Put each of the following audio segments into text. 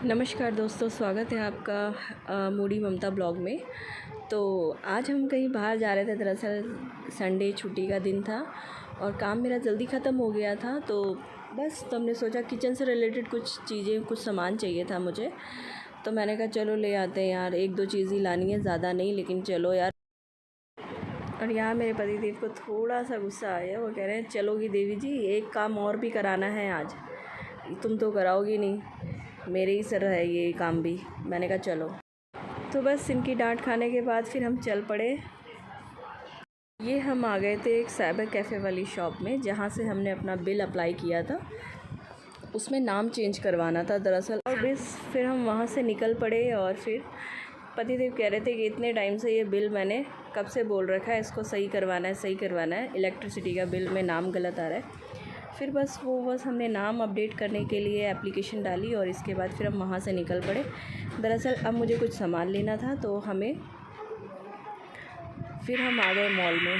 नमस्कार दोस्तों, स्वागत है आपका मूडी ममता ब्लॉग में। तो आज हम कहीं बाहर जा रहे थे। दरअसल संडे छुट्टी का दिन था और काम मेरा जल्दी ख़त्म हो गया था। तो बस हमने सोचा किचन से रिलेटेड कुछ चीज़ें, कुछ सामान चाहिए था मुझे। तो मैंने कहा चलो ले आते हैं यार, एक दो चीज़ ही लानी है, ज़्यादा नहीं, लेकिन चलो यार। और यहाँ मेरे पतिदेव को थोड़ा सा गुस्सा आया। वो कह रहे हैं चलोगी देवी जी, एक काम और भी कराना है आज, तुम तो कराओगी नहीं, मेरे ही सर है ये काम भी। मैंने कहा चलो। तो बस इनकी डांट खाने के बाद फिर हम चल पड़े। ये हम आ गए थे एक साइबर कैफ़े वाली शॉप में, जहाँ से हमने अपना बिल अप्लाई किया था। उसमें नाम चेंज करवाना था दरअसल। और बस फिर हम वहाँ से निकल पड़े। और फिर पतिदेव कह रहे थे कि इतने टाइम से ये बिल मैंने कब से बोल रखा है, इसको सही करवाना है, सही करवाना है, इलेक्ट्रिसिटी का बिल में नाम गलत आ रहा है। फिर बस हमने नाम अपडेट करने के लिए एप्लीकेशन डाली और इसके बाद फिर हम वहाँ से निकल पड़े। दरअसल अब मुझे कुछ सामान लेना था, तो फिर हम आ गए मॉल में।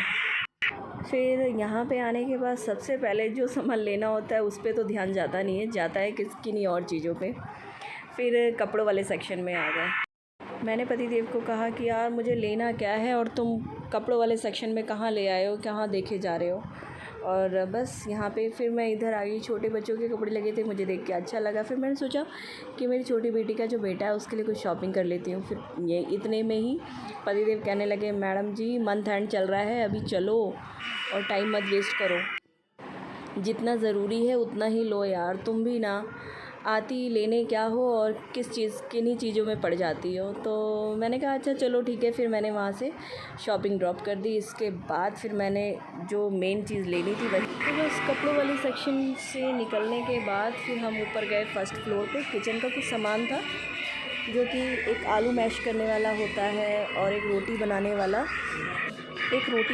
फिर यहाँ पे आने के बाद सबसे पहले जो सामान लेना होता है उस पर तो ध्यान जाता नहीं है, जाता है किन्हीं और चीज़ों पे। फिर कपड़ों वाले सेक्शन में आ गए। मैंने पतिदेव को कहा कि यार मुझे लेना क्या है और तुम कपड़ों वाले सेक्शन में कहाँ ले आए हो, कहाँ देखे जा रहे हो। और बस यहाँ पे फिर मैं इधर आ गई। छोटे बच्चों के कपड़े लगे थे, मुझे देख के अच्छा लगा। फिर मैंने सोचा कि मेरी छोटी बेटी का जो बेटा है उसके लिए कुछ शॉपिंग कर लेती हूँ। फिर ये इतने में ही पतिदेव कहने लगे, मैडम जी मंथ एंड चल रहा है, अभी चलो और टाइम मत वेस्ट करो, जितना ज़रूरी है उतना ही लो यार, तुम भी ना आती लेने क्या हो और किन्हीं चीज़ों में पड़ जाती हो। तो मैंने कहा अच्छा चलो ठीक है। फिर मैंने वहाँ से शॉपिंग ड्रॉप कर दी। इसके बाद फिर मैंने जो मेन चीज़ लेनी थी वही, तो बस कपड़ों वाली सेक्शन से निकलने के बाद फिर हम ऊपर गए फर्स्ट फ्लोर पे। किचन का कुछ सामान था, जो कि एक आलू मैश करने वाला होता है और एक रोटी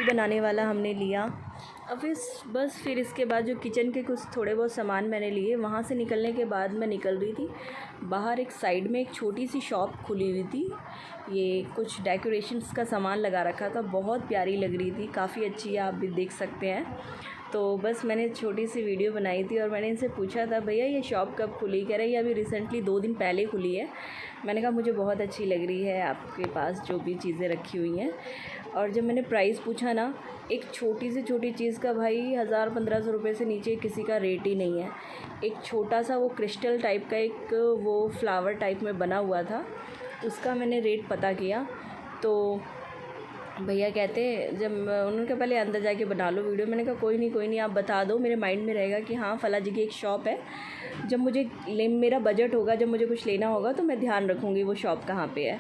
बनाने वाला हमने लिया। अब बस फिर इसके बाद जो किचन के कुछ थोड़े बहुत सामान मैंने लिए। वहाँ से निकलने के बाद मैं निकल रही थी, बाहर एक साइड में एक छोटी सी शॉप खुली हुई थी। ये कुछ डेकोरेशंस का सामान लगा रखा था, बहुत प्यारी लग रही थी, काफ़ी अच्छी है, आप भी देख सकते हैं। तो बस मैंने छोटी सी वीडियो बनाई थी और मैंने इनसे पूछा था भैया ये शॉप कब खुली। कह रहे ये अभी रिसेंटली 2 दिन पहले खुली है। मैंने कहा मुझे बहुत अच्छी लग रही है आपके पास जो भी चीज़ें रखी हुई हैं। और जब मैंने प्राइस पूछा ना, एक छोटी से छोटी चीज़ का भाई 1000-1500 रुपये से नीचे किसी का रेट ही नहीं है। एक छोटा सा वो क्रिस्टल टाइप का एक वो फ्लावर टाइप में बना हुआ था, उसका मैंने रेट पता किया। तो भैया कहते, जब उन्होंने कहा पहले अंदर जाके बना लो वीडियो। मैंने कहा कोई नहीं आप बता दो, मेरे माइंड में रहेगा कि हाँ फला जी की एक शॉप है। जब मेरा बजट होगा, जब मुझे कुछ लेना होगा तो मैं ध्यान रखूँगी वो शॉप कहाँ पे है।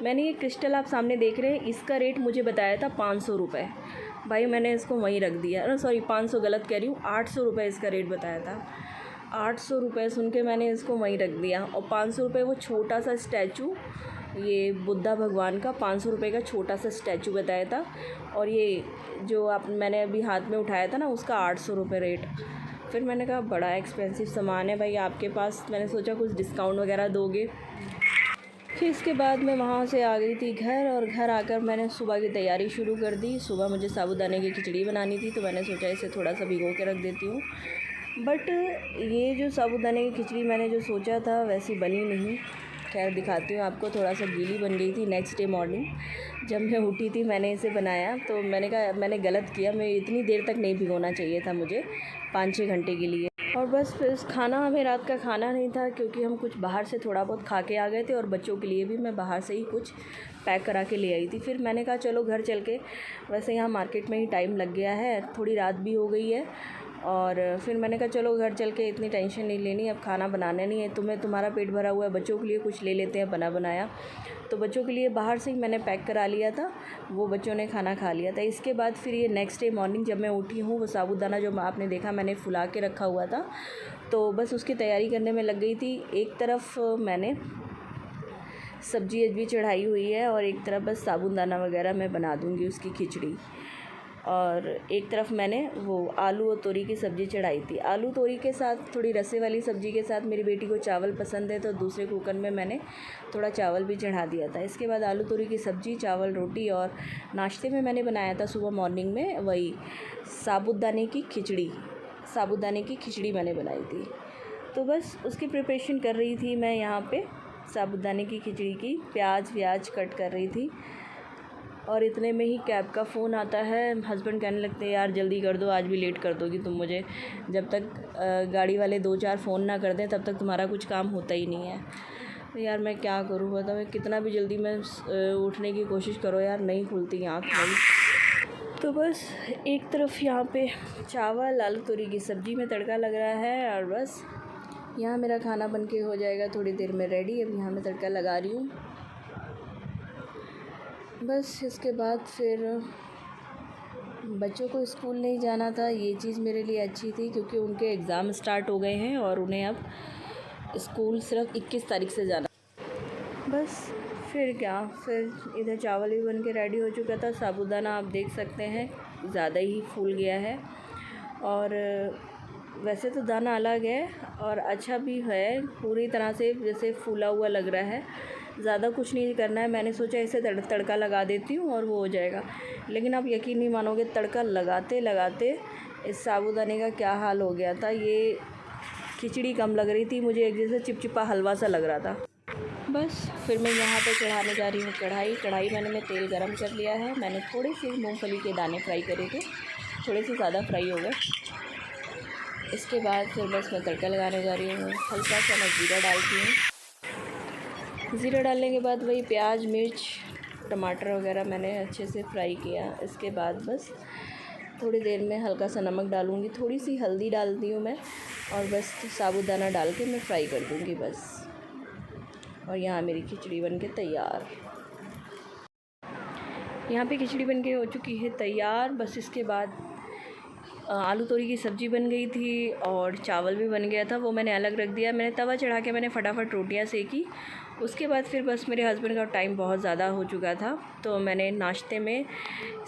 मैंने ये क्रिस्टल आप सामने देख रहे हैं, इसका रेट मुझे बताया था 500 रुपये। भाई मैंने इसको वहीं रख दिया। सॉरी 500 गलत कह रही हूँ, 800 रुपये इसका रेट बताया था। 800 रुपये सुन के मैंने इसको वहीं रख दिया। और 500 रुपये वो छोटा सा स्टैचू, ये बुद्धा भगवान का 500 रुपये का छोटा सा स्टैचू बताया था। और ये जो मैंने अभी हाथ में उठाया था ना, उसका 800 रुपये रेट। फिर मैंने कहा बड़ा एक्सपेंसिव सामान है भाई आपके पास, मैंने सोचा कुछ डिस्काउंट वगैरह दोगे। फिर इसके बाद मैं वहाँ से आ गई थी घर, और घर आकर मैंने सुबह की तैयारी शुरू कर दी। सुबह मुझे साबूदाने की खिचड़ी बनानी थी, तो मैंने सोचा इसे थोड़ा सा भिगो के रख देती हूँ। बट ये जो साबूदाने की खिचड़ी मैंने जो सोचा था वैसी बनी नहीं। खैर दिखाती हूँ आपको, थोड़ा सा गीली बन गई थी। नेक्स्ट डे मॉर्निंग जब मैं उठी थी मैंने इसे बनाया, तो मैंने कहा मैंने गलत किया, मैं इतनी देर तक नहीं भिगोना चाहिए था मुझे, 5-6 घंटे के लिए। और बस फिर खाना हमें रात का खाना नहीं था, क्योंकि हम कुछ बाहर से थोड़ा बहुत खा के आ गए थे, और बच्चों के लिए भी मैं बाहर से ही कुछ पैक करा के ले आई थी। फिर मैंने कहा चलो घर चल के, वैसे यहाँ मार्केट में ही टाइम लग गया है, थोड़ी रात भी हो गई है। और फिर मैंने कहा चलो घर चल के इतनी टेंशन नहीं लेनी, अब खाना बनाना नहीं है, तुम्हारा पेट भरा हुआ है, बच्चों के लिए कुछ ले लेते हैं बना बनाया। तो बच्चों के लिए बाहर से ही मैंने पैक करा लिया था, वो बच्चों ने खाना खा लिया था। इसके बाद फिर ये नेक्स्ट डे मॉर्निंग जब मैं उठी हूँ, वो साबूदाना जो आपने देखा मैंने फुला के रखा हुआ था, तो बस उसकी तैयारी करने में लग गई थी। एक तरफ मैंने सब्जी अजबी चढ़ाई हुई है, और एक तरफ बस साबूदाना वगैरह मैं बना दूँगी उसकी खिचड़ी। और एक तरफ मैंने वो आलू और तोरी की सब्ज़ी चढ़ाई थी। आलू तोरी के साथ, थोड़ी रसे वाली सब्ज़ी के साथ मेरी बेटी को चावल पसंद है, तो दूसरे कुकर में मैंने थोड़ा चावल भी चढ़ा दिया था। इसके बाद आलू तोरी की सब्ज़ी, चावल, रोटी, और नाश्ते में मैंने बनाया था सुबह मॉर्निंग में वही साबूदाने की खिचड़ी मैंने बनाई थी। तो बस उसकी प्रिपरेशन कर रही थी मैं यहाँ पे, साबूदाने की खिचड़ी की। प्याज व्याज कट कर रही थी और इतने में ही कैब का फ़ोन आता है। हस्बैंड कहने लगते हैं यार जल्दी कर दो, आज भी लेट कर दोगी तुम मुझे। जब तक गाड़ी वाले 2-4 फ़ोन ना कर दें तब तक तुम्हारा कुछ काम होता ही नहीं है। तो यार मैं क्या करूँ बताओ, मैं कितना भी जल्दी मैं उठने की कोशिश करो यार, नहीं खुलती आँख मेरी। तो बस एक तरफ यहाँ पे चावल आलू तोरी की सब्ज़ी में तड़का लग रहा है और बस यहाँ मेरा खाना बन के हो जाएगा थोड़ी देर में रेडी। अब यहाँ मैं तड़का लगा रही हूँ। बस इसके बाद फिर बच्चों को स्कूल नहीं जाना था, ये चीज़ मेरे लिए अच्छी थी क्योंकि उनके एग्ज़ाम स्टार्ट हो गए हैं और उन्हें अब स्कूल सिर्फ 21 तारीख से जाना। बस फिर क्या, फिर इधर चावल भी बन के रेडी हो चुका था। साबूदाना आप देख सकते हैं ज़्यादा ही फूल गया है और वैसे तो दाना अलग है और अच्छा भी है, पूरी तरह से जैसे फूला हुआ लग रहा है। ज़्यादा कुछ नहीं करना है, मैंने सोचा इसे तड़का लगा देती हूँ और वो हो जाएगा। लेकिन आप यकीन नहीं मानोगे, तड़का लगाते लगाते इस साबूदाने का क्या हाल हो गया था। ये खिचड़ी कम लग रही थी मुझे, एक जैसे चिपचिपा हलवा सा लग रहा था। बस फिर मैं यहाँ पे चढ़ाने जा रही हूँ कढ़ाई मैंने तेल गरम कर लिया है। मैंने थोड़े से मूँगफली के दाने फ्राई करे थे, थोड़े से ज़्यादा फ्राई हो गए। इसके बाद फिर बस मैं तड़का लगाने जा रही हूँ। हल्का सा मैं ज़ीरा डालती हूँ। ज़ीरा डालने के बाद वही प्याज मिर्च टमाटर वगैरह मैंने अच्छे से फ्राई किया। इसके बाद बस थोड़ी देर में हल्का सा नमक डालूँगी, थोड़ी सी हल्दी डालती हूँ मैं और बस साबूदाना डाल के मैं फ्राई कर दूँगी बस। और यहाँ मेरी खिचड़ी बन के तैयार। यहाँ पे खिचड़ी बन के हो चुकी है तैयार। बस इसके बाद आलू तोरी की सब्ज़ी बन गई थी और चावल भी बन गया था, वो मैंने अलग रख दिया। मैंने तवा चढ़ा के मैंने फटाफट रोटियां सेकी। उसके बाद फिर बस मेरे हस्बैंड का टाइम बहुत ज़्यादा हो चुका था, तो मैंने नाश्ते में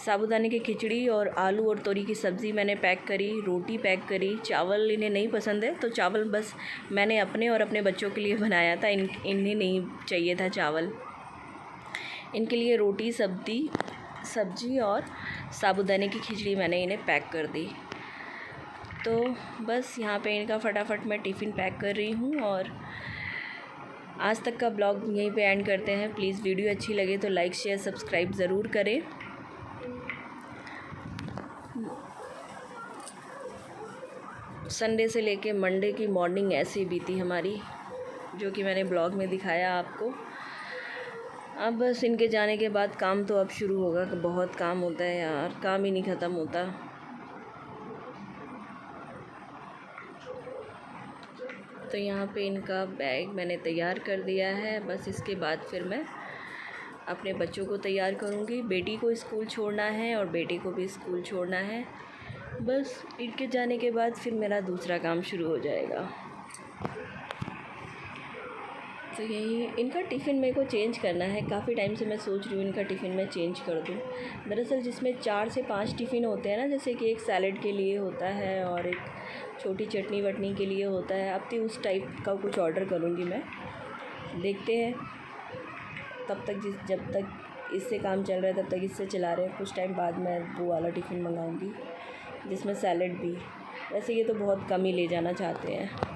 साबूदाने की खिचड़ी और आलू और तोरी की सब्ज़ी मैंने पैक करी, रोटी पैक करी। चावल इन्हें नहीं पसंद है तो चावल बस मैंने अपने और अपने बच्चों के लिए बनाया था। इन्हें नहीं चाहिए था चावल, इनके लिए रोटी सब्ज़ी और साबूदाने की खिचड़ी मैंने इन्हें पैक कर दी। तो बस यहाँ पे इनका फटाफट मैं टिफ़िन पैक कर रही हूँ और आज तक का ब्लॉग यहीं पे एंड करते हैं। प्लीज़ वीडियो अच्छी लगे तो लाइक शेयर सब्सक्राइब ज़रूर करें। संडे से लेके मंडे की मॉर्निंग ऐसी बीती हमारी, जो कि मैंने ब्लॉग में दिखाया आपको। अब बस इनके जाने के बाद काम तो अब शुरू होगा। बहुत काम होता है यार, काम ही नहीं ख़त्म होता। तो यहाँ पे इनका बैग मैंने तैयार कर दिया है। बस इसके बाद फिर मैं अपने बच्चों को तैयार करूँगी। बेटी को स्कूल छोड़ना है और बेटे को भी स्कूल छोड़ना है। बस इनके जाने के बाद फिर मेरा दूसरा काम शुरू हो जाएगा। तो यही इनका टिफ़िन मेरे को चेंज करना है। काफ़ी टाइम से मैं सोच रही हूँ इनका टिफ़िन मैं चेंज कर दूँ। दरअसल जिसमें 4 से 5 टिफ़िन होते हैं ना, जैसे कि एक सैलेड के लिए होता है और एक छोटी चटनी वटनी के लिए होता है, अब तो उस टाइप का कुछ ऑर्डर करूँगी मैं। देखते हैं तब तक जब तक इससे काम चल रहा है तब तक इससे चला रहे हैं। कुछ टाइम बाद मैं वो वाला टिफ़िन मंगाऊँगी जिसमें सैलेड भी। वैसे ये तो बहुत कम ही ले जाना चाहते हैं।